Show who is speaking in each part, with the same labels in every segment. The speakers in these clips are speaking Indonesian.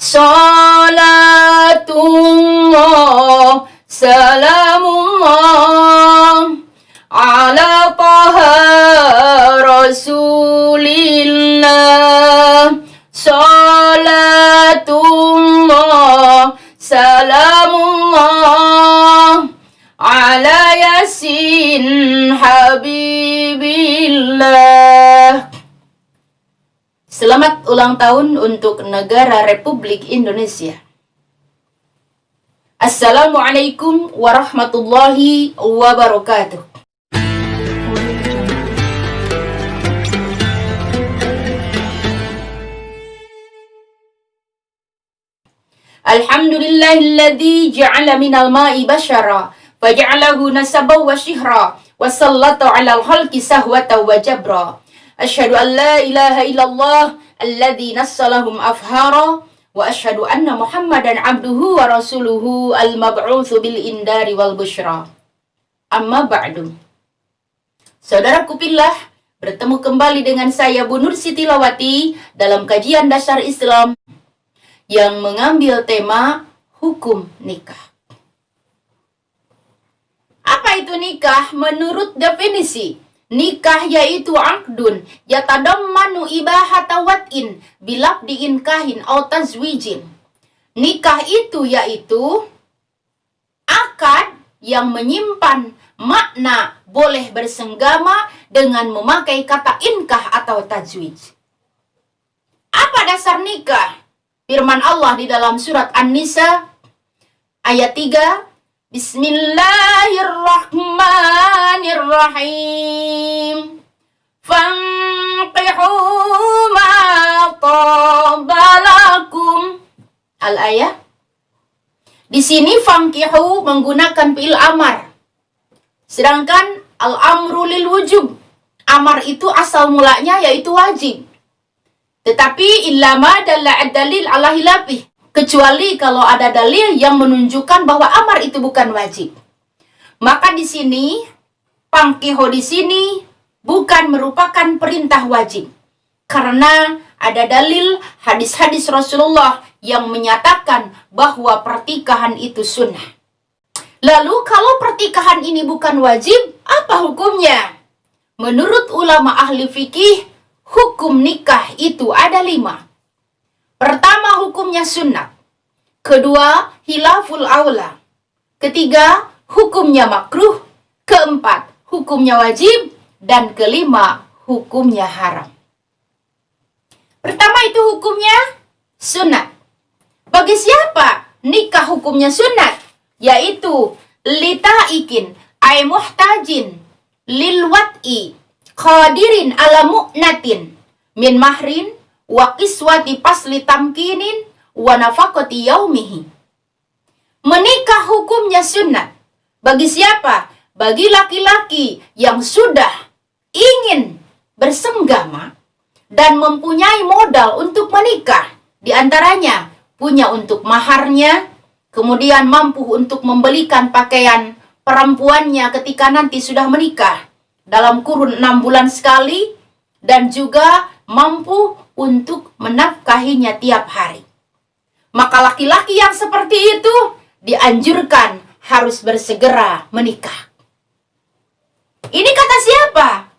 Speaker 1: Salatullah, salamullah ala taha rasulillah. Salatullah, salamullah ala yasin habibillah. Selamat ulang tahun untuk negara Republik Indonesia. Assalamualaikum warahmatullahi wabarakatuh. Alhamdulillahilladzi ja'ala minal ma'i basyara faja'alahu nasaban wa syihra wa sallata 'alal khalqi sahwata wa jabra. Asyhadu an la ilaha illallah alladzi nassalahum afhara wa asyhadu anna Muhammadan 'abduhu wa rasuluhu al-mab'utsu bil indari wal busyra. Amma ba'du. Saudaraku fillah, bertemu kembali dengan saya Bu Nur Siti Lawati dalam kajian dasar Islam yang mengambil tema hukum nikah. Apa itu nikah? Menurut definisi, nikah yaitu aqdun yatadammanu ibahata wat'in bilabdi'in kahin atau tazwijin. Nikah itu yaitu akad yang menyimpan makna boleh bersenggama dengan memakai kata inkah atau tajwid. Apa dasar nikah? Firman Allah di dalam surat An-Nisa ayat 3, Bismillahirrahmanirrahim. Fanqihu ma tabalakum. Al-ayah. Di sini fanqihu menggunakan fi'il amar. Sedangkan al-amru lil wujub. Amar itu asal mulanya yaitu wajib. Tetapi illama dalla ad-dalil ala hilafih, kecuali kalau ada dalil yang menunjukkan bahwa amar itu bukan wajib. Maka di sini fankihu di sini bukan merupakan perintah wajib. Karena ada dalil hadis-hadis Rasulullah yang menyatakan bahwa pertikahan itu sunnah. Lalu kalau pertikahan ini bukan wajib, apa hukumnya? Menurut ulama ahli fikih, hukum nikah itu ada 5. Pertama, hukumnya sunnah. Kedua, hilaful aula. Ketiga, hukumnya makruh. Keempat, hukumnya wajib. Dan kelima, hukumnya haram. Pertama itu hukumnya sunnah. Bagi siapa nikah hukumnya sunnah? Yaitu litaikin ay muhtajin lil wat'i qadirin ala mu'natin min mahrin wa qiswati pasli tamkinin wa nafaqati yaumihi. Menikah hukumnya sunnah. Bagi siapa? Bagi laki-laki yang sudah ingin bersenggama dan mempunyai modal untuk menikah. Di antaranya punya untuk maharnya, kemudian mampu untuk membelikan pakaian perempuannya ketika nanti sudah menikah dalam kurun 6 bulan sekali, dan juga mampu untuk menafkahinya tiap hari. Maka laki-laki yang seperti itu dianjurkan harus bersegera menikah. Ini kata siapa?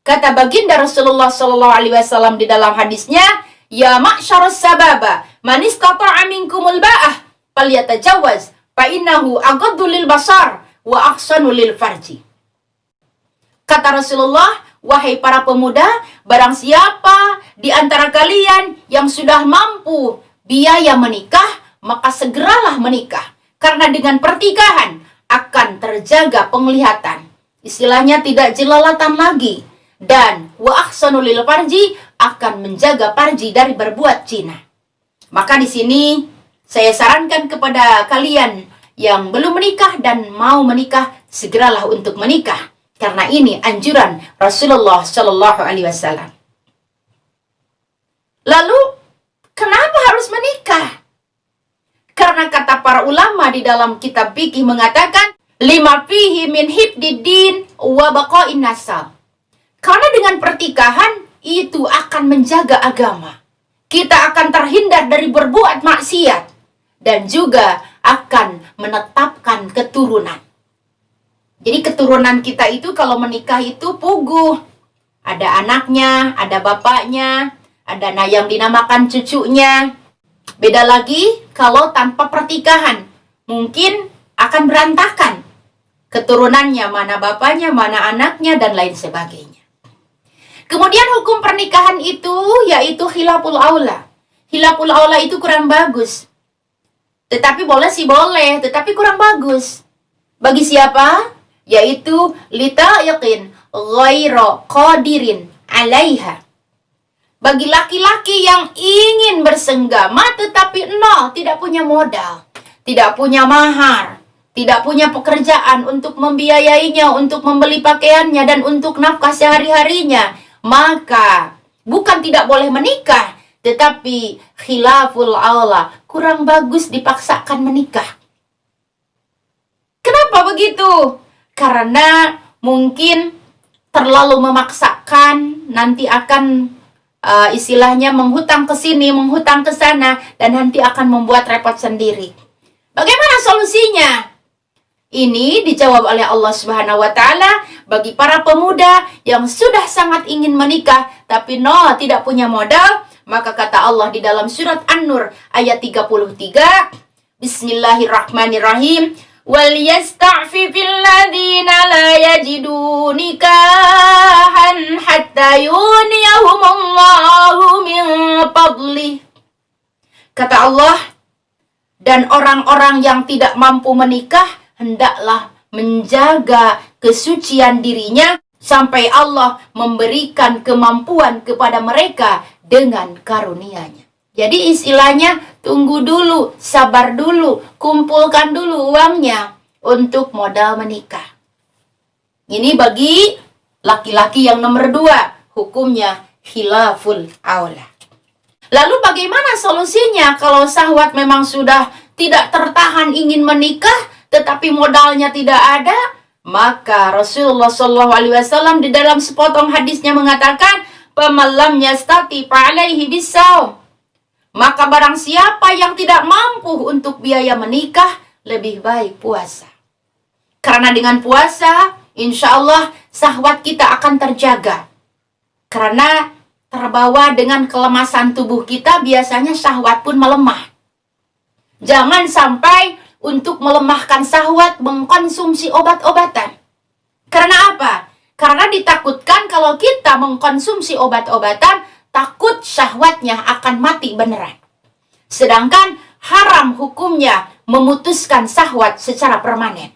Speaker 1: Kata baginda Rasulullah SAW di dalam hadisnya, ya ma'syarus sababa man istata'a minkumul ba'ah falyatajawaz fa innahu aghaddu lil basar wa ahsanu lil farji. Kata Rasulullah, wahai para pemuda, barang siapa di antara kalian yang sudah mampu biaya menikah, maka segeralah menikah. Karena dengan pertikahan akan terjaga penglihatan. Istilahnya tidak jelalatan lagi. Dan wa ahsanu lil farji, akan menjaga farji dari berbuat zina. Maka di sini saya sarankan kepada kalian yang belum menikah dan mau menikah, segeralah untuk menikah. Karena ini anjuran Rasulullah Shallallahu Alaihi Wasallam. Lalu, kenapa harus menikah? Karena kata para ulama di dalam kitab fikih mengatakan, lima fihi min hibdiddin wa baqa'in nasab. Karena dengan pertikahan itu akan menjaga agama. Kita akan terhindar dari berbuat berbuat maksiat, dan juga akan menetapkan keturunan. Jadi keturunan kita itu kalau menikah itu puguh. Ada anaknya, ada bapaknya, ada yang dinamakan cucunya. Beda lagi kalau tanpa pertikahan. Mungkin akan berantakan. Keturunannya, mana bapaknya, mana anaknya, dan lain sebagainya. Kemudian hukum pernikahan itu yaitu khilaful aula. Khilaful aula itu kurang bagus. Tetapi boleh sih boleh, tetapi kurang bagus. Bagi siapa? Yaitu litaiqin ghairu qadirin 'alaiha. Bagi laki-laki yang ingin bersenggama tetapi tidak punya modal, tidak punya mahar, tidak punya pekerjaan untuk membiayainya, untuk membeli pakaiannya dan untuk nafkah sehari-harinya, maka bukan tidak boleh menikah, tetapi khilaful aula, kurang bagus dipaksakan menikah. Kenapa begitu? Karena mungkin terlalu memaksakan, nanti akan istilahnya menghutang ke sini, menghutang ke sana, dan nanti akan membuat repot sendiri. Bagaimana solusinya? Ini dijawab oleh Allah Subhanahu wa taala bagi para pemuda yang sudah sangat ingin menikah tapi tidak punya modal, maka kata Allah di dalam surat An-Nur ayat 33, Bismillahirrahmanirrahim. وَلْيَسْتَعْفِفِ الَّذِينَ لَا يَجِدُونَ نِكَاحًا حَتَّى يُغْنِيَهُمُ اللَّهُ مِنْ فَضْلِهِ. Kata Allah, dan orang-orang yang tidak mampu menikah hendaklah menjaga kesucian dirinya sampai Allah memberikan kemampuan kepada mereka dengan karunia-Nya. Jadi istilahnya tunggu dulu, sabar dulu, kumpulkan dulu uangnya untuk modal menikah. Ini bagi laki-laki yang nomor 2, hukumnya khilaful aula. Lalu bagaimana solusinya kalau syahwat memang sudah tidak tertahan ingin menikah tetapi modalnya tidak ada? Maka Rasulullah SAW di dalam sepotong hadisnya mengatakan, "Faman lam yastati fa'alaihi bisawm." Maka barang siapa yang tidak mampu untuk biaya menikah, lebih baik puasa. Karena dengan puasa, insya Allah syahwat kita akan terjaga. Karena terbawa dengan kelemasan tubuh kita, biasanya syahwat pun melemah. Jangan sampai untuk melemahkan syahwat mengkonsumsi obat-obatan. Karena apa? Karena ditakutkan kalau kita mengkonsumsi obat-obatan, takut syahwatnya akan mati beneran. Sedangkan haram hukumnya memutuskan syahwat secara permanen.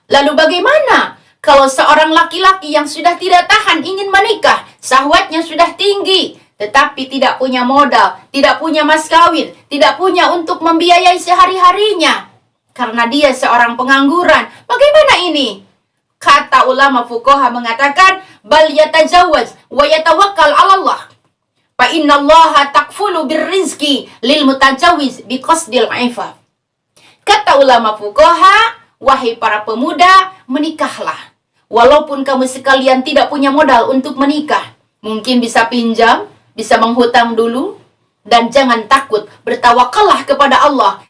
Speaker 1: Lalu bagaimana kalau seorang laki-laki yang sudah tidak tahan ingin menikah, syahwatnya sudah tinggi, tetapi tidak punya modal, tidak punya mas kawin, tidak punya untuk membiayai sehari-harinya, karena dia seorang pengangguran. Bagaimana ini? Kata ulama fuqaha mengatakan, bal yatajawaz wa yatawakkal 'ala Allah. Fa innallaha takfulu birrizqi lil mutajawiz biqasdil 'ifaf. Kata ulama fuqaha, wahai para pemuda, menikahlah. Walaupun kamu sekalian tidak punya modal untuk menikah, mungkin bisa pinjam, bisa menghutang dulu, dan jangan takut, bertawakallah kepada Allah.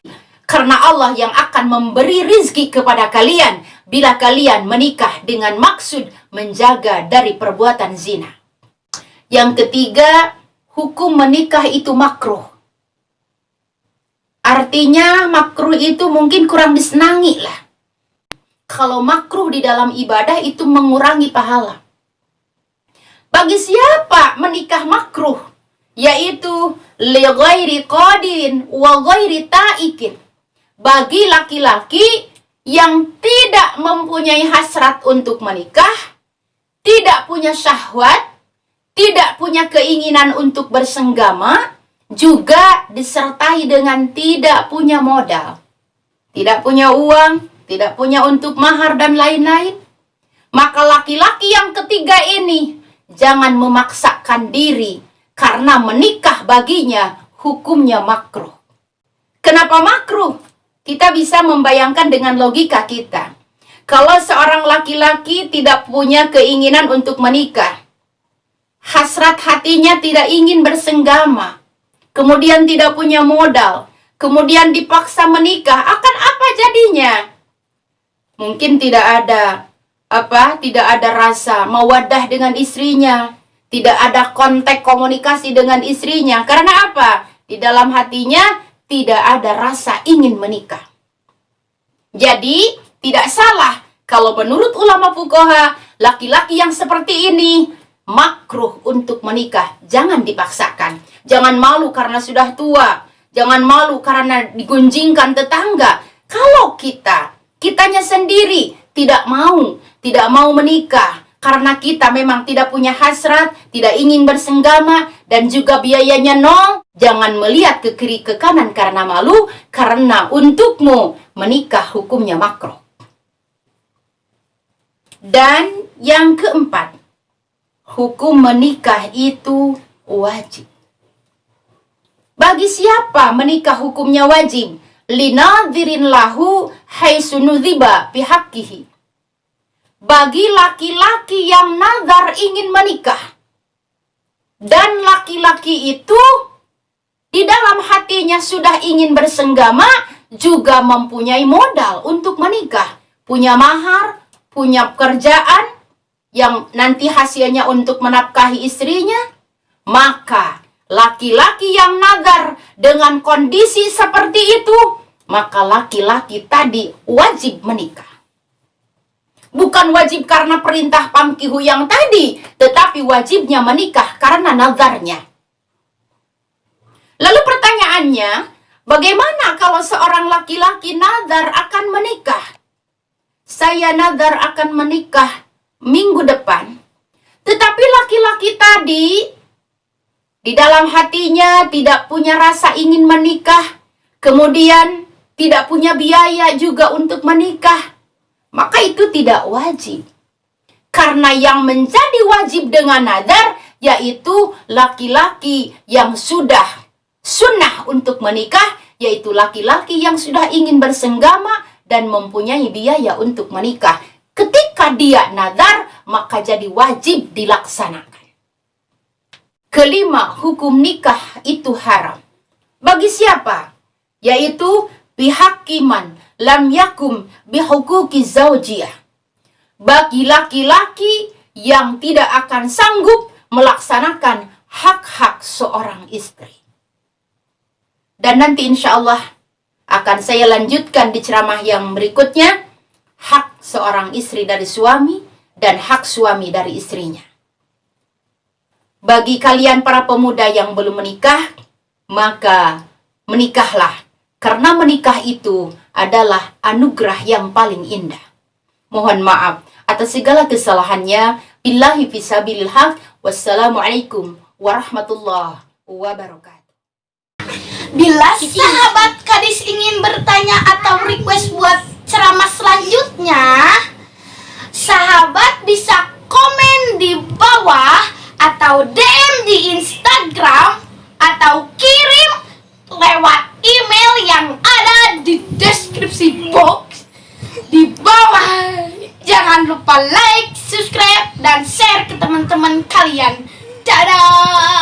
Speaker 1: Karena Allah yang akan memberi rizki kepada kalian bila kalian menikah dengan maksud menjaga dari perbuatan zina. Yang ketiga, hukum menikah itu makruh. Artinya makruh itu mungkin kurang disenangi lah. Kalau makruh di dalam ibadah itu mengurangi pahala. Bagi siapa menikah makruh? Yaitu li ghairi qadirin wa ghairi ta'ikin. Bagi laki-laki yang tidak mempunyai hasrat untuk menikah, tidak punya syahwat, tidak punya keinginan untuk bersenggama, juga disertai dengan tidak punya modal, tidak punya uang, tidak punya untuk mahar dan lain-lain. Maka laki-laki yang ketiga ini jangan memaksakan diri, karena menikah baginya hukumnya makruh. Kenapa makruh? Kita bisa membayangkan dengan logika kita. Kalau seorang laki-laki tidak punya keinginan untuk menikah, hasrat hatinya tidak ingin bersenggama, kemudian tidak punya modal, kemudian dipaksa menikah, akan apa jadinya? Mungkin tidak ada rasa mawaddah dengan istrinya, tidak ada kontak komunikasi dengan istrinya. Karena apa? Di dalam hatinya tidak ada rasa ingin menikah. Jadi, tidak salah kalau menurut ulama fuqaha, laki-laki yang seperti ini makruh untuk menikah. Jangan dipaksakan. Jangan malu karena sudah tua. Jangan malu karena digunjingkan tetangga. Kalau kitanya sendiri tidak mau menikah karena kita memang tidak punya hasrat, tidak ingin bersenggama, dan juga biayanya nol. Jangan melihat ke kiri ke kanan karena malu, karena untukmu menikah hukumnya makruh. Dan yang keempat, hukum menikah itu wajib. Bagi siapa menikah hukumnya wajib? Linadhirin lahu haitsu nudhiba bihaqqihi. Bagi laki-laki yang nazar ingin menikah, dan laki-laki itu di dalam hatinya sudah ingin bersenggama, juga mempunyai modal untuk menikah, punya mahar, punya pekerjaan yang nanti hasilnya untuk menafkahi istrinya, maka laki-laki yang nazar dengan kondisi seperti itu, maka laki-laki tadi wajib menikah. Bukan wajib karena perintah pamkihu yang tadi, tetapi wajibnya menikah karena nazarnya. Lalu pertanyaannya, bagaimana kalau seorang laki-laki nazar akan menikah? Saya nazar akan menikah minggu depan, tetapi laki-laki tadi di dalam hatinya tidak punya rasa ingin menikah, kemudian tidak punya biaya juga untuk menikah, maka itu tidak wajib. Karena yang menjadi wajib dengan nazar yaitu laki-laki yang sudah sunnah untuk menikah, yaitu laki-laki yang sudah ingin bersenggama dan mempunyai biaya untuk menikah. Ketika dia nazar, maka jadi wajib dilaksanakan. Kelima, hukum nikah itu haram. Bagi siapa? Yaitu bihaqqiman lam yakum bihuquqi zaujiyah. Bagi laki-laki yang tidak akan sanggup melaksanakan hak-hak seorang istri. Dan nanti insya Allah akan saya lanjutkan di ceramah yang berikutnya, hak seorang istri dari suami dan hak suami dari istrinya. Bagi kalian para pemuda yang belum menikah, maka menikahlah. Karena menikah itu adalah anugerah yang paling indah. Mohon maaf atas segala kesalahannya. Billahi fisabilil haq. Wassalamualaikum warahmatullahi wabarakatuh.
Speaker 2: Bila sahabat Kadis ingin bertanya atau request buat ceramah selanjutnya, sahabat bisa komen di bawah atau DM di Instagram atau kirim lewat email yang ada di deskripsi box di bawah. Jangan lupa like, subscribe, dan share ke teman-teman kalian. Dadah!